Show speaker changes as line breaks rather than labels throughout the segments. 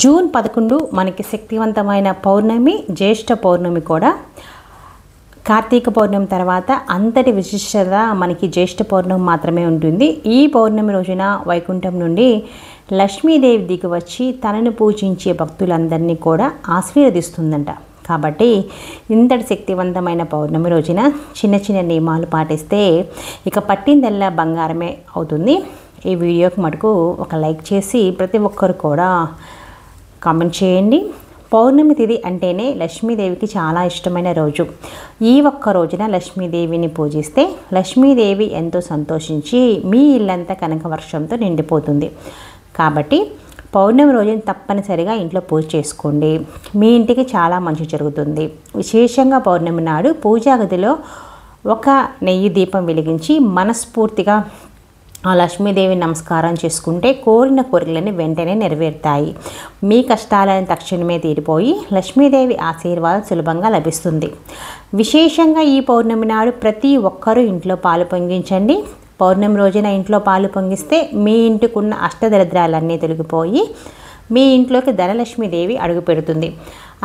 June 11 మనకి శక్తివంతమైన పౌర్ణమి, జ్యేష్ఠ పౌర్ణమి కూడా. కార్తీక పౌర్ణమి తర్వాత అంతటి విశిష్టత మనకి జ్యేష్ఠ పౌర్ణమి మాత్రమే ఉంటుంది. ఈ పౌర్ణమి రోజున వైకుంఠం నుండి లక్ష్మీదేవి దిగి వచ్చి తనను పూజించే భక్తులందరినీ కూడా ఆశీర్వదిస్తుందంట. కాబట్టి ఇంతటి శక్తివంతమైన పౌర్ణమి రోజున చిన్న చిన్న నియమాలు పాటిస్తే ఇక పట్టిందల్లా బంగారమే అవుతుంది. ఈ వీడియోకి మటుకు ఒక లైక్ చేసి ప్రతి ఒక్కరు కూడా కామెంట్ చేయండి. పౌర్ణమి తిథి అంటేనే లక్ష్మీదేవికి చాలా ఇష్టమైన రోజు. ఈ ఒక్క రోజున లక్ష్మీదేవిని పూజిస్తే లక్ష్మీదేవి ఎంతో సంతోషించి మీ ఇల్లంతా కనక వర్షంతో నిండిపోతుంది. కాబట్టి పౌర్ణమి రోజున తప్పనిసరిగా ఇంట్లో పూజ చేసుకోండి. మీ ఇంటికి చాలా మంచి జరుగుతుంది. విశేషంగా పౌర్ణమి నాడు పూజా గదిలో ఒక నెయ్యి దీపం వెలిగించి మనస్ఫూర్తిగా ఆ లక్ష్మీదేవి నమస్కారం చేసుకుంటే కోరిన కోరికలని వెంటనే నెరవేరుతాయి. మీ కష్టాలను తక్షణమే తీరిపోయి లక్ష్మీదేవి ఆశీర్వాదం సులభంగా లభిస్తుంది. విశేషంగా ఈ పౌర్ణమి నాడు ప్రతి ఒక్కరూ ఇంట్లో పాలు పొంగించండి. పౌర్ణమి రోజున ఇంట్లో పాలు పొంగిస్తే మీ ఇంటికున్న అష్టదరిద్రాలన్నీ తొలగిపోయి మీ ఇంట్లోకి ధనలక్ష్మీదేవి అడుగు పెడుతుంది.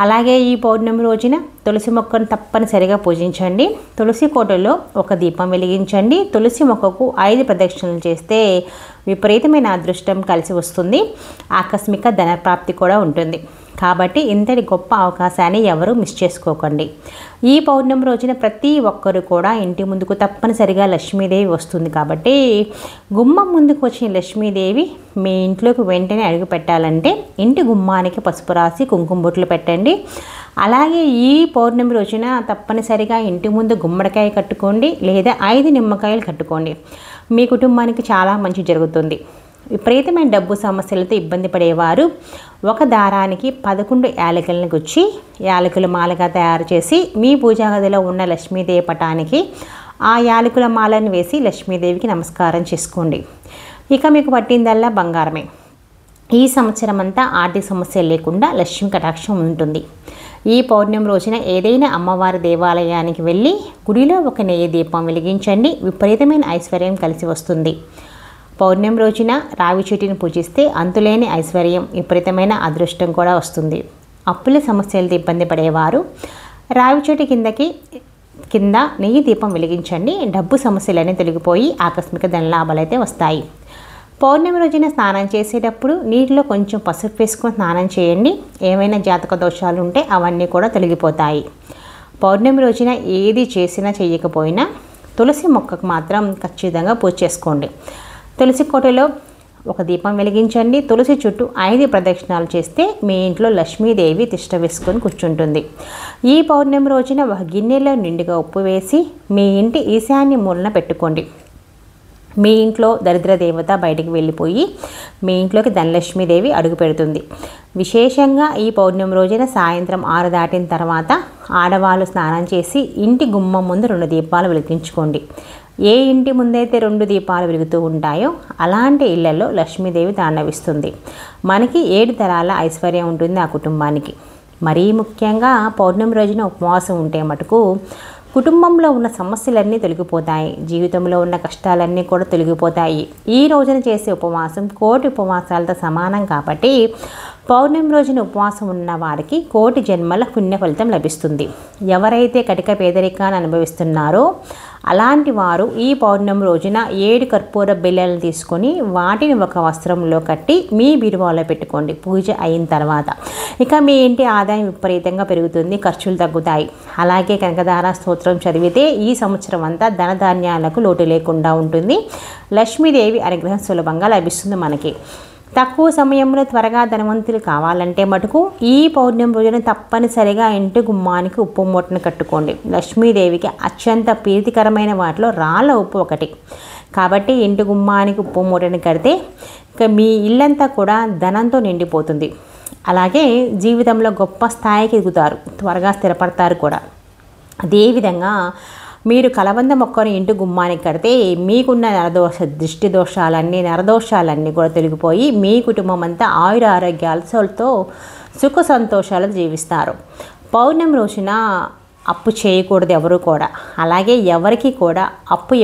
అలాగే ఈ పౌర్ణమి రోజున తులసి మొక్కను తప్పనిసరిగా పూజించండి. తులసి కోటలో ఒక దీపం వెలిగించండి. తులసి మొక్కకు 5 ప్రదక్షిణలు చేస్తే విపరీతమైన అదృష్టం కలిసి వస్తుంది. ఆకస్మిక ధనప్రాప్తి కూడా ఉంటుంది. కాబట్టి ఇంతటి గొప్ప అవకాశాన్ని ఎవరూ మిస్ చేసుకోకండి. ఈ పౌర్ణమి రోజున ప్రతి ఒక్కరు కూడా ఇంటి ముందుకు తప్పనిసరిగా లక్ష్మీదేవి వస్తుంది. కాబట్టి గుమ్మం ముందుకు వచ్చిన లక్ష్మీదేవి మీ ఇంట్లోకి వెంటనే అడుగు పెట్టాలంటే ఇంటి గుమ్మానికి పసుపు రాసి కుంకుమ బొట్లు పెట్టండి. అలాగే ఈ పౌర్ణమి రోజున తప్పనిసరిగా ఇంటి ముందు గుమ్మడికాయ కట్టుకోండి, లేదా 5 నిమ్మకాయలు కట్టుకోండి. మీ కుటుంబానికి చాలా మంచి జరుగుతుంది. విపరీతమైన డబ్బు సమస్యలతో ఇబ్బంది పడేవారు ఒక దారానికి 11 యాలకులను గుచ్చి యాలకుల మాలగా తయారు చేసి మీ పూజా గదిలో ఉన్న లక్ష్మీదేవి పటానికి ఆ యాలకుల మాలను వేసి లక్ష్మీదేవికి నమస్కారం చేసుకోండి. ఇక మీకు పట్టిందల్లా బంగారమే. ఈ సంవత్సరం అంతా ఆర్థిక సమస్య లేకుండా లక్ష్మీ కటాక్షం ఉంటుంది. ఈ పౌర్ణమి రోజున ఏదైనా అమ్మవారి దేవాలయానికి వెళ్ళి గుడిలో ఒక నెయ్యి దీపం వెలిగించండి. విపరీతమైన ఐశ్వర్యం కలిసి వస్తుంది. పౌర్ణమి రోజున రావి చెట్టుని పూజిస్తే అంతులేని ఐశ్వర్యం, విపరీతమైన అదృష్టం కూడా వస్తుంది. అప్పుల సమస్యలతో ఇబ్బంది పడేవారు రావి చెట్టు కింద నెయ్యి దీపం వెలిగించండి. డబ్బు సమస్యలన్నీ తొలగిపోయి ఆకస్మిక ధనలాభాలు అయితే వస్తాయి. పౌర్ణమి రోజున స్నానం చేసేటప్పుడు నీటిలో కొంచెం పసుపు వేసుకొని స్నానం చేయండి. ఏమైనా జాతక దోషాలు ఉంటే అవన్నీ కూడా తొలగిపోతాయి. పౌర్ణమి రోజున ఏది చేసినా చేయకపోయినా తులసి మొక్కకు మాత్రం ఖచ్చితంగా పూజ చేసుకోండి. తులసి కోటలో ఒక దీపం వెలిగించండి. తులసి చుట్టూ 5 ప్రదక్షిణాలు చేస్తే మీ ఇంట్లో లక్ష్మీదేవి తిష్ట వేసుకొని కూర్చుంటుంది. ఈ పౌర్ణమి రోజున ఒక గిన్నెలో నిండుగా ఉప్పు వేసి మీ ఇంటి ఈశాన్య మూలన పెట్టుకోండి. మీ ఇంట్లో దరిద్ర దేవత బయటికి వెళ్ళిపోయి మీ ఇంట్లోకి ధనలక్ష్మీదేవి అడుగు పెడుతుంది. విశేషంగా ఈ పౌర్ణమి రోజున సాయంత్రం 6 దాటిన తర్వాత ఆడవాళ్ళు స్నానం చేసి ఇంటి గుమ్మం ముందు 2 దీపాలు వెలిగించుకోండి. ఏ ఇంటి ముందైతే 2 దీపాలు వెలుగుతూ ఉంటాయో అలాంటి ఇళ్లలో లక్ష్మీదేవి తాండవిస్తుంది. మనకి 7 తరాల ఐశ్వర్యం ఉంటుంది ఆ కుటుంబానికి. మరీ ముఖ్యంగా పౌర్ణమి రోజున ఉపవాసం ఉంటే మటుకు కుటుంబంలో ఉన్న సమస్యలన్నీ తొలగిపోతాయి. జీవితంలో ఉన్న కష్టాలన్నీ కూడా తొలగిపోతాయి. ఈ రోజున చేసే ఉపవాసం కోటి ఉపవాసాలతో సమానం. కాబట్టి పౌర్ణమి రోజున ఉపవాసం ఉన్న వారికి కోటి జన్మల పుణ్య ఫలితం లభిస్తుంది. ఎవరైతే కటిక పేదరికాన్ని అనుభవిస్తున్నారో అలాంటి వారు ఈ పౌర్ణమి రోజున 7 కర్పూర బిళ్ళలను తీసుకొని వాటిని ఒక వస్త్రంలో కట్టి మీ బీరువాలో పెట్టుకోండి. పూజ అయిన తర్వాత ఇక మీ ఇంటి ఆదాయం విపరీతంగా పెరుగుతుంది, ఖర్చులు తగ్గుతాయి. అలాగే కనకదార స్తోత్రం చదివితే ఈ సంవత్సరం అంతా ధనధాన్యాలకు లోటు లేకుండా ఉంటుంది. లక్ష్మీదేవి అనుగ్రహం సులభంగా లభిస్తుంది. మనకి తక్కువ సమయంలో త్వరగా ధనవంతులు కావాలంటే మటుకు ఈ పౌర్ణమి రోజున తప్పనిసరిగా ఇంటి గుమ్మానికి ఉప్పు మూటను కట్టుకోండి. లక్ష్మీదేవికి అత్యంత ప్రీతికరమైన వాటిలో రాళ్ళ ఉప్పు ఒకటి. కాబట్టి ఇంటి గుమ్మానికి ఉప్పు మూటను కడితే ఇక మీ ఇల్లంతా కూడా ధనంతో నిండిపోతుంది. అలాగే జీవితంలో గొప్ప స్థాయికి ఎదుగుతారు, త్వరగా స్థిరపడతారు కూడా. అదేవిధంగా మీరు కలబంద మొక్కను ఇంటి గుమ్మానికి కడితే మీకున్న దృష్టి నరదోషాలన్నీ కూడా తొలగిపోయి మీ కుటుంబం అంతా ఆయుర ఆరోగ్యాలతో సుఖ సంతోషాలతో జీవిస్తారు. పౌర్ణమి రోజున అప్పు చేయకూడదు ఎవరు కూడా. అలాగే ఎవరికి కూడా అప్పు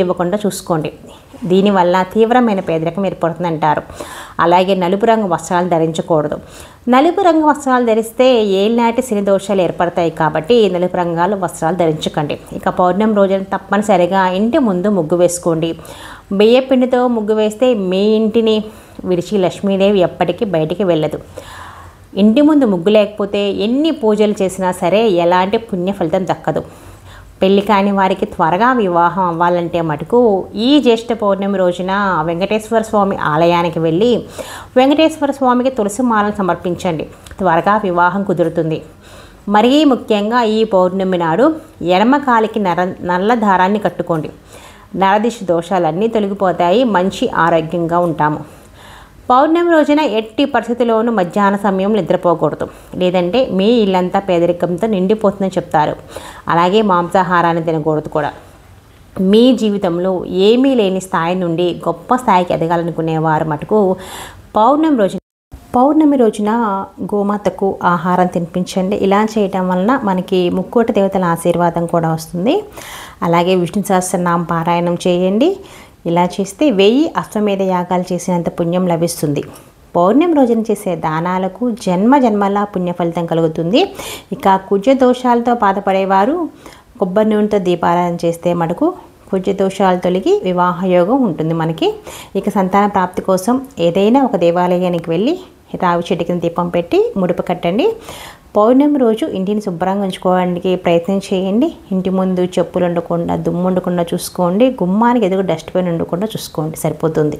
ఇవ్వకుండా చూసుకోండి. దీనివల్ల తీవ్రమైన పేదరికం ఏర్పడుతుందంటారు. అలాగే నలుపు రంగు వస్త్రాలు ధరించకూడదు. నలుపు రంగు వస్త్రాలు ధరిస్తే ఏలినాటి శని దోషాలు ఏర్పడతాయి కాబట్టి నలుపు రంగాలు వస్త్రాలు ధరించకండి. ఇక పౌర్ణమి రోజున తప్పనిసరిగా ఇంటి ముందు ముగ్గు వేసుకోండి. బియ్య పిండితో ముగ్గు వేస్తే మీ ఇంటిని విడిచి లక్ష్మీదేవి ఎప్పటికీ బయటికి వెళ్ళదు. ఇంటి ముందు ముగ్గు లేకపోతే ఎన్ని పూజలు చేసినా సరే ఎలాంటి పుణ్య ఫలితం దక్కదు. పెళ్లి కాని వారికి త్వరగా వివాహం అవ్వాలంటే మటుకు ఈ జ్యేష్ఠ పౌర్ణమి రోజున వెంకటేశ్వర స్వామి ఆలయానికి వెళ్ళి వెంకటేశ్వర స్వామికి తులసి మాలను సమర్పించండి. త్వరగా వివాహం కుదురుతుంది. మరీ ముఖ్యంగా ఈ పౌర్ణమి నాడు ఎడమ కాలికి నల్ల దారాన్ని కట్టుకోండి. నరదిశ దోషాలన్నీ తొలగిపోతాయి. మంచి ఆరోగ్యంగా ఉంటాము. పౌర్ణమి రోజున ఎట్టి పరిస్థితుల్లోనూ మధ్యాహ్న సమయం నిద్రపోకూడదు. లేదంటే మీ ఇల్లంతా పేదరికంతో నిండిపోతుందని చెప్తారు. అలాగే మాంసాహారాన్ని తినకూడదు కూడా. మీ జీవితంలో ఏమీ లేని స్థాయి నుండి గొప్ప స్థాయికి ఎదగాలనుకునేవారు మటుకు పౌర్ణమి రోజున గోమాతకు ఆహారం తినిపించండి. ఇలా చేయటం వలన మనకి ముక్కోటి దేవతల ఆశీర్వాదం కూడా వస్తుంది. అలాగే విష్ణు సహస్రనామ పారాయణం చేయండి. ఇలా చేస్తే 1000 అశ్వమేధ యాగాలు చేసినంత పుణ్యం లభిస్తుంది. పౌర్ణమి రోజున చేసే దానాలకు జన్మల పుణ్య ఫలితం కలుగుతుంది. ఇక కుజ దోషాలతో బాధపడేవారు కొబ్బరి నూనెతో దీపారాధన చేస్తే మటుకు కుజ దోషాలు తొలగి వివాహ యోగం ఉంటుంది మనకి. ఇక సంతాన ప్రాప్తి కోసం ఏదైనా ఒక దేవాలయానికి వెళ్ళి రావి చెట్టు కింద దీపం పెట్టి ముడుపు కట్టండి. పౌర్ణమి రోజు ఇంటిని శుభ్రంగా ఉంచుకోవడానికి ప్రయత్నం చేయండి. ఇంటి ముందు చెప్పులు ఉండకుండా దుమ్ము ఉండకుండా చూసుకోండి. గుమ్మానికి ఎదుగు డస్ట్బిన్ ఉండకుండా చూసుకోండి. సరిపోతుంది.